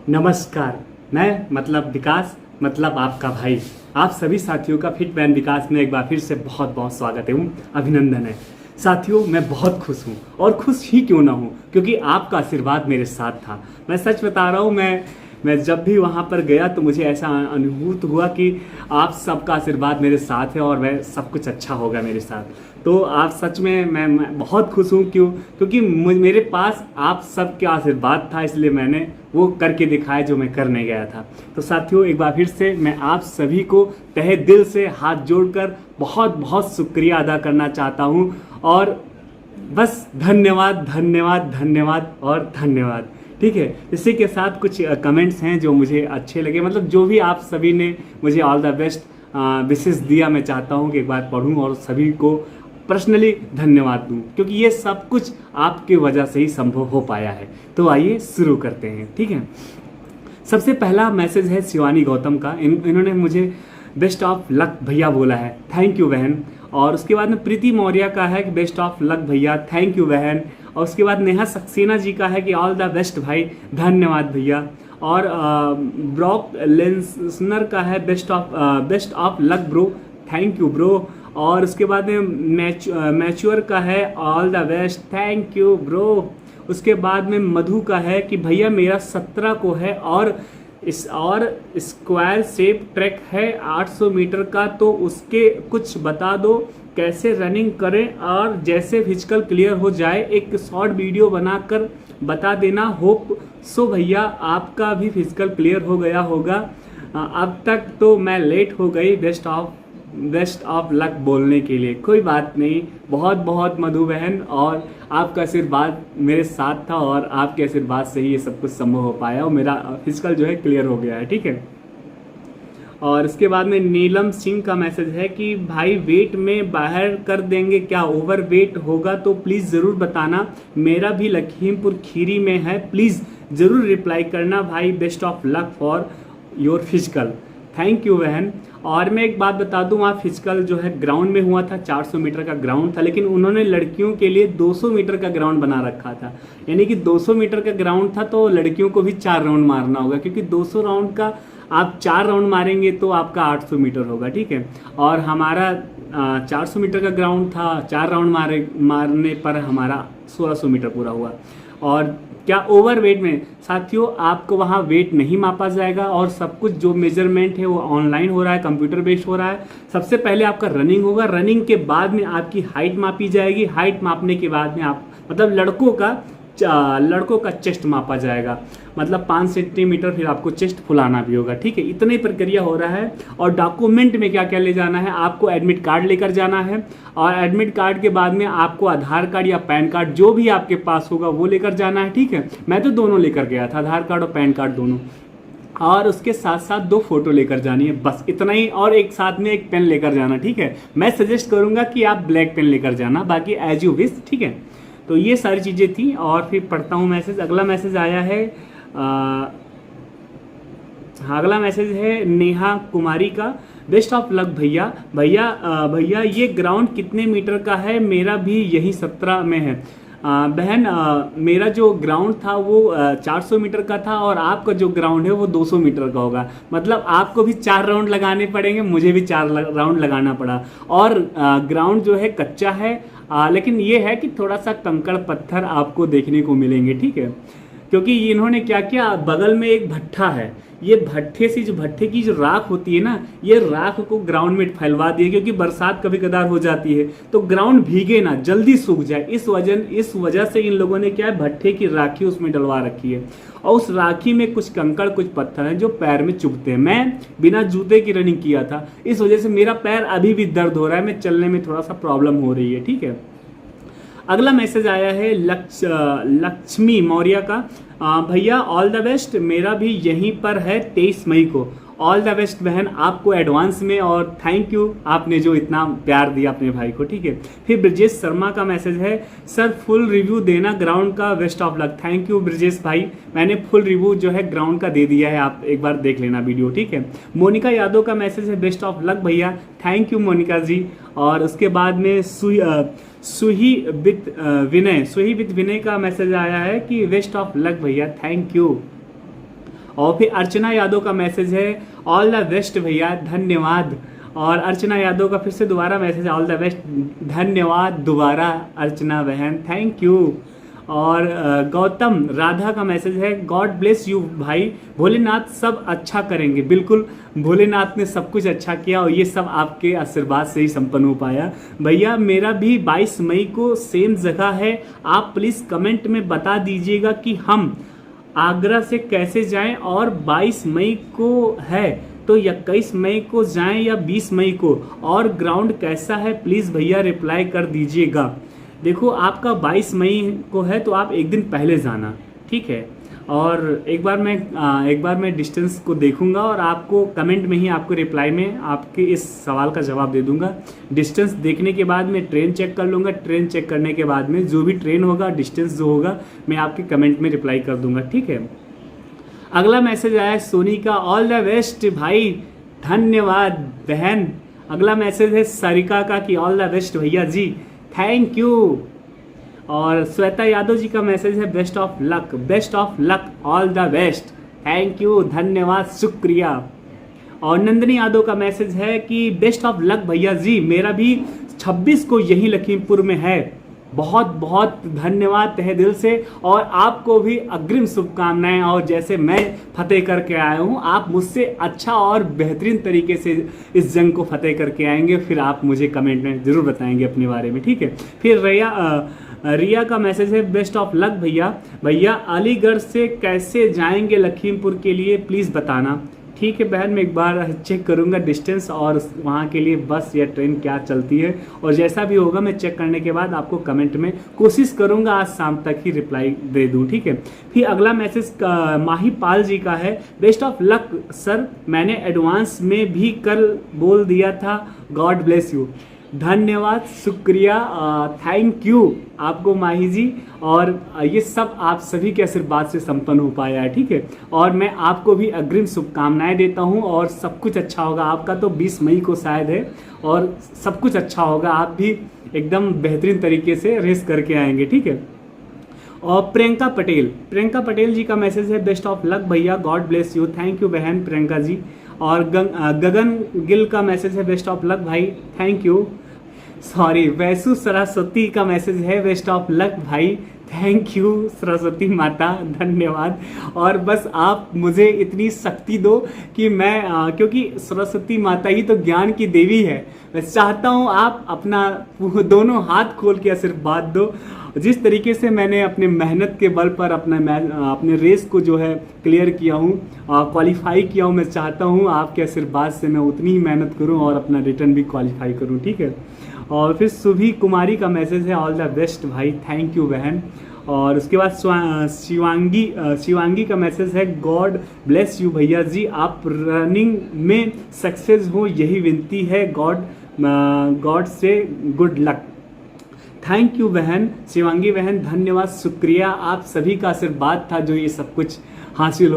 नमस्कार। मैं मतलब विकास मतलब आपका भाई, आप सभी साथियों का फिट मैन विकास में एक बार फिर से बहुत बहुत स्वागत है, अभिनंदन है। साथियों, मैं बहुत खुश हूँ और खुश ही क्यों ना हूँ, क्योंकि आपका आशीर्वाद मेरे साथ था। मैं सच बता रहा हूँ, मैं जब भी वहाँ पर गया तो मुझे ऐसा अनुभूत हुआ कि आप सबका आशीर्वाद मेरे साथ है और वह सब कुछ अच्छा होगा मेरे साथ। तो आप सच में मैं बहुत खुश हूँ। क्योंकि मेरे पास आप सबका आशीर्वाद था, इसलिए मैंने वो करके दिखाया जो मैं करने गया था। तो साथियों, एक बार फिर से मैं आप सभी को तहे दिल से हाथ जोड़कर बहुत बहुत शुक्रिया अदा करना चाहता हूँ और बस धन्यवाद धन्यवाद धन्यवाद और धन्यवाद। ठीक है, इसी के साथ कुछ कमेंट्स हैं जो मुझे अच्छे लगे, मतलब जो भी आप सभी ने मुझे ऑल द बेस्ट विशेष दिया, मैं चाहता हूँ कि एक बार पढ़ूँ और सभी को पर्सनली धन्यवाद दूँ, क्योंकि ये सब कुछ आपके वजह से ही संभव हो पाया है। तो आइए शुरू करते हैं। ठीक है, सबसे पहला मैसेज है शिवानी गौतम का। इन्होंने मुझे बेस्ट ऑफ लक भैया बोला है, थैंक यू बहन। और उसके बाद में प्रीति मौर्य का है कि बेस्ट ऑफ लक भैया, थैंक यू बहन। और उसके बाद नेहा सक्सेना जी का है कि ऑल द बेस्ट भाई, धन्यवाद भैया। और ब्रॉक लेंसनर का है best of luck bro, thank you bro. और उसके बाद में मैच्योर का है all the best, thank you bro. उसके बाद में मधु का है कि भैया मेरा 17 को है और स्क्वायर शेप ट्रैक है 800 मीटर का, तो उसके कुछ बता दो कैसे रनिंग करें, और जैसे फिजिकल क्लियर हो जाए एक शॉर्ट वीडियो बनाकर बता देना। होप सो भैया आपका भी फिजिकल क्लियर हो गया होगा, अब तक तो मैं लेट हो गई बेस्ट ऑफ लक बोलने के लिए। कोई बात नहीं, बहुत बहुत मधु बहन, और आपका आशीर्वाद मेरे साथ था और आपके आशीर्वाद से ही ये सब कुछ संभव हो पाया और मेरा फिजिकल जो है क्लियर हो गया है। ठीक है, और इसके बाद में नीलम सिंह का मैसेज है कि भाई वेट में बाहर कर देंगे क्या, ओवर वेट होगा तो प्लीज़ ज़रूर बताना, मेरा भी लखीमपुर खीरी में है, प्लीज़ ज़रूर रिप्लाई करना भाई, best of luck for your physical, thank you बहन। और मैं एक बात बता दूं, वहाँ फिजिकल जो है ग्राउंड में हुआ था, 400 मीटर का ग्राउंड था, लेकिन उन्होंने लड़कियों के लिए 200 मीटर का ग्राउंड बना रखा था। यानी कि 200 मीटर का ग्राउंड था तो लड़कियों को भी 4 राउंड मारना होगा, क्योंकि 200 राउंड का आप 4 राउंड मारेंगे तो आपका 800 मीटर होगा। ठीक है, और हमारा 400 मीटर का ग्राउंड था, 4 राउंड मारने पर हमारा 1600 मीटर पूरा हुआ। और क्या ओवर वेट में साथियों आपको वहाँ वेट नहीं मापा जाएगा, और सब कुछ जो मेजरमेंट है वो ऑनलाइन हो रहा है, कंप्यूटर बेस्ड हो रहा है। सबसे पहले आपका रनिंग होगा, रनिंग के बाद में आपकी हाइट मापी जाएगी, हाइट मापने के बाद में आप मतलब लड़कों का चेस्ट मापा जाएगा, मतलब 5 सेंटीमीटर, फिर आपको चेस्ट फुलाना भी होगा। ठीक है, इतनी प्रक्रिया हो रहा है। और डॉक्यूमेंट में क्या क्या ले जाना है, आपको एडमिट कार्ड लेकर जाना है, और एडमिट कार्ड के बाद में आपको आधार कार्ड या पैन कार्ड जो भी आपके पास होगा वो लेकर जाना है। ठीक है, मैं तो दोनों लेकर गया था, आधार कार्ड और पैन कार्ड दोनों, और उसके साथ साथ 2 फोटो लेकर जानी है, बस इतना ही। और एक साथ में एक पेन लेकर जाना। ठीक है, मैं सजेस्ट करूंगा कि आप ब्लैक पेन लेकर जाना, बाकी एज यू विश। ठीक है, तो ये सारी चीज़ें थी। और फिर पढ़ता हूँ मैसेज। अगला मैसेज आया है, अगला मैसेज है नेहा कुमारी का, बेस्ट ऑफ लक भैया। भैया ये ग्राउंड कितने मीटर का है, मेरा भी यही 17 में है। बहन, मेरा जो ग्राउंड था वो 400 मीटर का था, और आपका जो ग्राउंड है वो 200 मीटर का होगा, मतलब आपको भी 4 राउंड लगाने पड़ेंगे, मुझे भी 4 राउंड लगाना पड़ा। और ग्राउंड जो है कच्चा है, लेकिन ये है कि थोड़ा सा कंकड़ पत्थर आपको देखने को मिलेंगे। ठीक है, क्योंकि इन्होंने क्या किया, बगल में एक भट्ठा है, ये भट्ठे की जो राख होती है ना, ये राख को ग्राउंड में फैलवा दिए, क्योंकि बरसात कभी कदार हो जाती है तो ग्राउंड भीगे ना, जल्दी सूख जाए, इस वजह से इन लोगों ने क्या है, भट्ठे की राखी उसमें डलवा रखी है, और उस राखी में कुछ कंकड़ कुछ पत्थर हैं जो पैर में चुभते हैं। मैं बिना जूते की रनिंग किया था, इस वजह से मेरा पैर अभी भी दर्द हो रहा है, मैं चलने में थोड़ा सा प्रॉब्लम हो रही है। ठीक है, अगला मैसेज आया है लक्ष्मी मौर्य का, भैया ऑल द बेस्ट, मेरा भी यहीं पर है 23 मई को, ऑल द बेस्ट बहन आपको एडवांस में, और थैंक यू आपने जो इतना प्यार दिया अपने भाई को। ठीक है, फिर ब्रजेश शर्मा का मैसेज है, सर फुल रिव्यू देना ग्राउंड का, best of luck, thank you Brajesh भाई, मैंने फुल रिव्यू जो है ग्राउंड का दे दिया है, आप एक बार देख लेना वीडियो। ठीक है, मोनिका यादव का मैसेज है, बेस्ट ऑफ लक भैया, थैंक यू मोनिका जी। और उसके बाद में सुही विथ विनय का मैसेज आया है कि बेस्ट ऑफ लक भैया, थैंक यू। और फिर अर्चना यादव का मैसेज है ऑल द बेस्ट भैया, धन्यवाद। और अर्चना यादव का फिर से दोबारा मैसेज है ऑल द बेस्ट, धन्यवाद दोबारा अर्चना बहन, थैंक यू। और गौतम राधा का मैसेज है गॉड ब्लेस यू भाई, भोलेनाथ सब अच्छा करेंगे। बिल्कुल, भोलेनाथ ने सब कुछ अच्छा किया और ये सब आपके आशीर्वाद से ही संपन्न हो पाया। भैया मेरा भी 22 मई को सेम जगह है, आप प्लीज़ कमेंट में बता दीजिएगा कि हम आगरा से कैसे जाएं, और 22 मई को है तो 21 मई को जाएं या 20 मई को, और ग्राउंड कैसा है प्लीज़ भैया रिप्लाई कर दीजिएगा। देखो आपका 22 मई को है तो आप एक दिन पहले जाना, ठीक है। और एक बार मैं डिस्टेंस को देखूंगा और आपको कमेंट में ही आपको रिप्लाई में आपके इस सवाल का जवाब दे दूंगा। डिस्टेंस देखने के बाद मैं ट्रेन चेक कर लूँगा, ट्रेन चेक करने के बाद में जो भी ट्रेन होगा, डिस्टेंस जो होगा, मैं आपके कमेंट में रिप्लाई कर दूंगा, ठीक है। अगला मैसेज आया है सोनी का, ऑल द बेस्ट भाई, धन्यवाद बहन। अगला मैसेज है सरिका का कि ऑल द बेस्ट भैया जी, थैंक यू। और श्वेता यादव जी का मैसेज है best of luck, all the best, thank you, धन्यवाद, शुक्रिया। और नंदिनी यादव का मैसेज है कि बेस्ट ऑफ लक भैया जी, मेरा भी 26 को यही लखीमपुर में है, बहुत बहुत धन्यवाद तहे दिल से। और आपको भी अग्रिम शुभकामनाएं, और जैसे मैं फतेह करके आया हूं, आप मुझसे अच्छा और बेहतरीन तरीके से इस जंग को फतेह करके आएंगे, फिर आप मुझे कमेंट में ज़रूर बताएंगे अपने बारे में, ठीक है। फिर रिया का मैसेज है बेस्ट ऑफ लक भैया अलीगढ़ से कैसे जाएंगे लखीमपुर के लिए प्लीज़ बताना। ठीक है बहन, मैं एक बार चेक करूंगा डिस्टेंस और वहाँ के लिए बस या ट्रेन क्या चलती है, और जैसा भी होगा मैं चेक करने के बाद आपको कमेंट में कोशिश करूंगा आज शाम तक ही रिप्लाई दे दूं, ठीक है। फिर अगला मैसेज माही पाल जी का है, बेस्ट ऑफ लक सर, मैंने एडवांस में भी कल बोल दिया था, गॉड ब्लेस यू। धन्यवाद, शुक्रिया, थैंक यू आपको माही जी। और ये सब आप सभी के आशीर्वाद से संपन्न हो पाया है, ठीक है। और मैं आपको भी अग्रिम शुभकामनाएं देता हूं, और सब कुछ अच्छा होगा। आपका तो 20 मई को शायद है, और सब कुछ अच्छा होगा, आप भी एकदम बेहतरीन तरीके से रेस करके आएंगे, ठीक है। और प्रियंका पटेल जी का मैसेज है बेस्ट ऑफ लक भैया, God bless you, thank you बहन प्रियंका जी। और गगन गिल का मैसेज है बेस्ट ऑफ लक भाई, थैंक यू। वैसु सरस्वती का मैसेज है बेस्ट ऑफ लक भाई, थैंक यू सरस्वती माता, धन्यवाद। और बस आप मुझे इतनी शक्ति दो कि मैं क्योंकि सरस्वती माता ही तो ज्ञान की देवी है, मैं चाहता हूँ आप अपना दोनों हाथ खोल के आशीर्वाद दो। जिस तरीके से मैंने अपने मेहनत के बल पर अपने रेस को जो है क्लियर किया हूँ, क्वालिफाई किया हूँ, मैं चाहता हूँ आपके आशीर्वाद से मैं उतनी ही मेहनत करूँ और अपना रिटर्न भी क्वालिफाई करूँ, ठीक है। और फिर सुभी कुमारी का मैसेज है ऑल द बेस्ट भाई, थैंक यू बहन। और उसके बाद शिवांगी का मैसेज है गॉड ब्लेस यू भैया जी, आप रनिंग में सक्सेस हो यही विनती है, गॉड से गुड लक। थैंक यू बहन शिवांगी बहन, धन्यवाद, शुक्रिया, आप सभी का आशीर्वाद था जो ये सब कुछ हासिल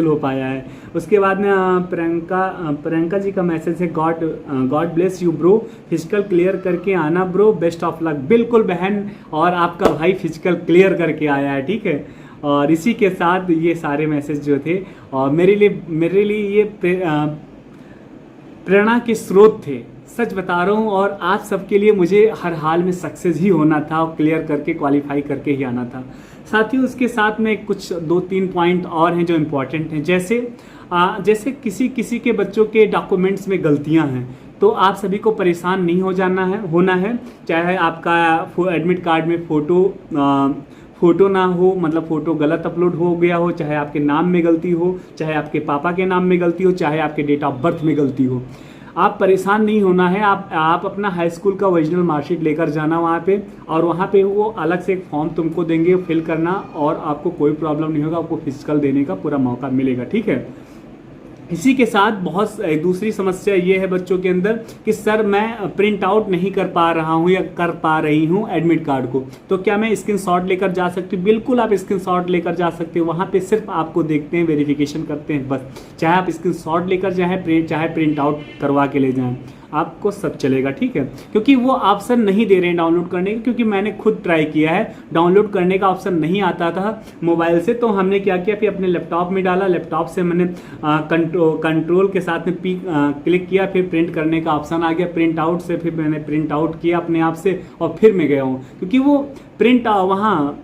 हो पाया है। उसके बाद में प्रियंका जी का मैसेज है God bless you bro, physical clear करके आना ब्रो, बेस्ट ऑफ लक। बिल्कुल बहन, और आपका भाई फिजिकल क्लियर करके आया है, ठीक है। और इसी के साथ ये सारे मैसेज जो थे और मेरे लिए ये प्रेरणा के स्रोत थे, सच बता रहा हूँ। और आप सबके लिए मुझे हर हाल में सक्सेस ही होना था और क्लियर करके क्वालिफाई करके ही आना था। साथ ही उसके साथ में कुछ 2-3 पॉइंट और हैं जो इम्पोर्टेंट हैं, जैसे किसी के बच्चों के डॉक्यूमेंट्स में गलतियां हैं तो आप सभी को परेशान नहीं होना है। चाहे आपका एडमिट कार्ड में फ़ोटो ना हो, मतलब फ़ोटो गलत अपलोड हो गया हो, चाहे आपके नाम में गलती हो, चाहे आपके पापा के नाम में गलती हो, चाहे आपके डेट ऑफ बर्थ में गलती हो, आप परेशान नहीं होना है। आप अपना हाई स्कूल का ओरिजिनल मार्कशीट लेकर जाना वहाँ पे, और वहाँ पे वो अलग से एक फॉर्म तुमको देंगे फिल करना, और आपको कोई प्रॉब्लम नहीं होगा, आपको फिजिकल देने का पूरा मौका मिलेगा, ठीक है। इसी के साथ दूसरी समस्या ये है बच्चों के अंदर कि सर मैं प्रिंट आउट नहीं कर पा रहा हूँ या कर पा रही हूँ एडमिट कार्ड को, तो क्या मैं स्क्रीनशॉट लेकर जा सकती हूँ? बिल्कुल आप स्क्रीनशॉट लेकर जा सकते हो, वहाँ पे सिर्फ आपको देखते हैं, वेरिफिकेशन करते हैं बस। चाहे आप स्क्रीनशॉट लेकर जाएं, चाहे प्रिंट आउट करवा के ले जाएं। आपको सब चलेगा, ठीक है। क्योंकि वो ऑप्शन नहीं दे रहे हैं डाउनलोड करने का, क्योंकि मैंने खुद ट्राई किया है, डाउनलोड करने का ऑप्शन नहीं आता था मोबाइल से। तो हमने क्या किया, फिर अपने लैपटॉप में डाला, लैपटॉप से मैंने कंट्रोल के साथ में क्लिक किया, फिर प्रिंट करने का ऑप्शन आ गया, प्रिंट आउट से फिर मैंने प्रिंट आउट किया अपने आप से, और फिर मैं गया हूँ। क्योंकि वो प्रिंट वहाँ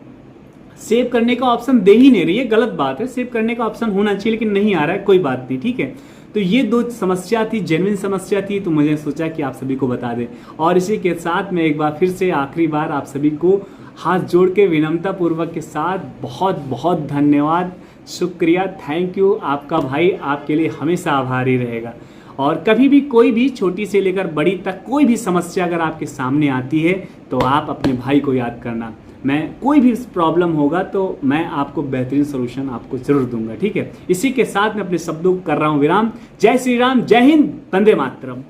सेव करने का ऑप्शन दे ही नहीं रही है, गलत बात है। सेव करने का ऑप्शन होना चाहिए लेकिन नहीं आ रहा है, कोई बात नहीं, ठीक है। तो ये दो समस्या थी, जेन्युइन समस्या थी, तो मुझे सोचा कि आप सभी को बता दें। और इसी के साथ मैं एक बार फिर से आखिरी बार आप सभी को हाथ जोड़ के विनम्रता पूर्वक के साथ बहुत बहुत धन्यवाद, शुक्रिया, थैंक यू। आपका भाई आपके लिए हमेशा आभारी रहेगा। और कभी भी कोई भी छोटी से लेकर बड़ी तक कोई भी समस्या अगर आपके सामने आती है तो आप अपने भाई को याद करना। मैं कोई भी प्रॉब्लम होगा तो मैं आपको बेहतरीन सोल्यूशन आपको जरूर दूंगा, ठीक है। इसी के साथ मैं अपने शब्दों को कर रहा हूँ विराम। जय श्री राम, जय हिंद, वंदे मातरम।